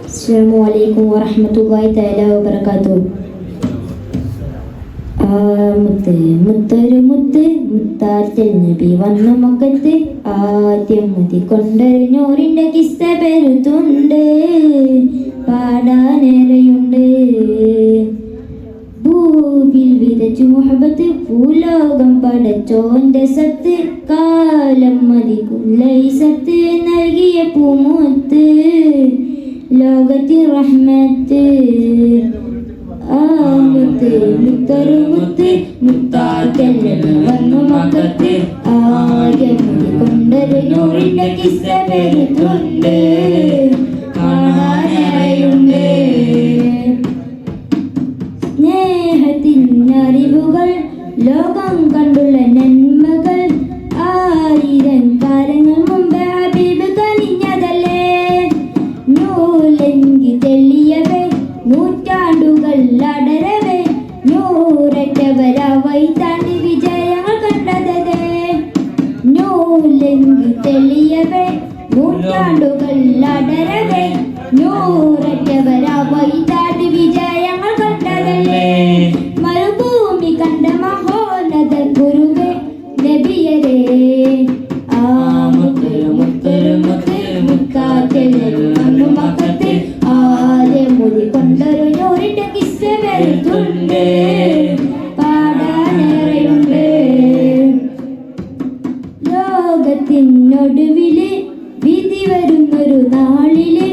അസ്സലാമു അലൈക്കും വറഹ്മത്തുള്ളാഹി തആല വബറകാതുഹു. മുത്തൊരു മുത്ത് മുത്താറ്റൽ നബി വന്ന മക്കത്ത് ആദ്യം മുതി കൊണ്ടൊരു കിസ്സ പെരുത്തുണ്ട്, പാടാനേറെയുണ്ട്. ഭൂവിൽ വിതച്ചു മുഹബത്ത്, ഭൂലോകം പടച്ചോന്റെ സത്ത്, കാലം മതികുല്ലൈസത്ത് നൽകിയ പൂമുത്ത്, ലോകത്തിൽ റഹ്മത്ത്. മുത്തൊരു മുത്ത് മുത്താറ്റൽ നബി വന്നു മക്കത്ത് ആദ്യം മുതി കൊണ്ടൊരു നൂറിന്റെ കിസ്സ പെരുത്തുണ്ട്, കാണാനേറെയുണ്ട്. സ്നേഹത്തിനറിവുകൾ ലോകം കണ്ടുള്ള നന്മകൾ, ആയിരം കാലങ്ങൾ മുമ്പ് ഹബീബ് കനിഞ്ഞതല്ലേ. നൂലെങ്കി തെളിയവേ നൂറ്റാണ്ടുകൾ അടരവേ, നൂററ്റവരാവൈ താണ്ടി വിജയങ്ങൾ കണ്ടതേ. നൂലെങ്കി തെളിയവേ നൂറ്റാണ്ടുകൾ അടരവേ, നൂററ്റവരാവൈ താണ്ടി വിജയങ്ങൾ കണ്ടതല്ലേ. മരുഭൂമി കണ്ട മഹോന്നത ഗുരുവേ നബിയരേ, ആ മുത്തൊരു മുത്തൊരു മുത്ത് മുത്താറ്റൽ നബി വന്നു മക്കത്ത് ആദ്യം മുതി കൊണ്ടൊരു നൂറിന്റെ കിസ്സ പെരുത്തുണ്ട്, പാടാനേറെയുണ്ട്. ലോകത്തിനൊടുവില് വിധി വരുന്നൊരു നാളില്,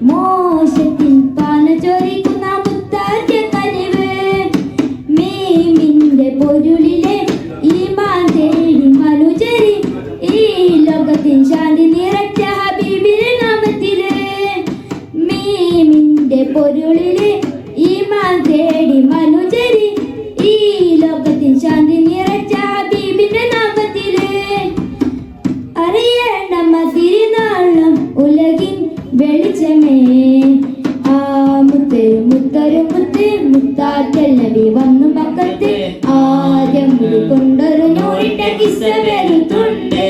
മോശത്തിൻ പാന ചൊരിക്കുന്ന മുത്താറ്റ കനിവ്, മീമിന്റെ പൊരുളിലെ ഈമാൻ തേടി മനുജരി, ഈ ലോകത്തിൻ ശാന്തി നിറച്ച ഹബീബിന്റെ നാമത്തില്. മീമിന്റെ പൊരുളിലെ ഈമാൻ തേടി മനുജരി, ഈ ലോകത്തിൻ ശാന്തി നിറച്ച ഹബീബിന്റെ നാമത്തില്. അറിയണം തിരുനാളം ഉലകിൻ വെളിച്ചമേ, ആ മുത്തൊരു മുത്ത് മുത്താറ്റൽ നബി വന്നു മക്കത്ത് ആദ്യം മുതി കൊണ്ടൊരു നൂറിന്റെ കിസ്സ പെരുത്തുണ്ട്,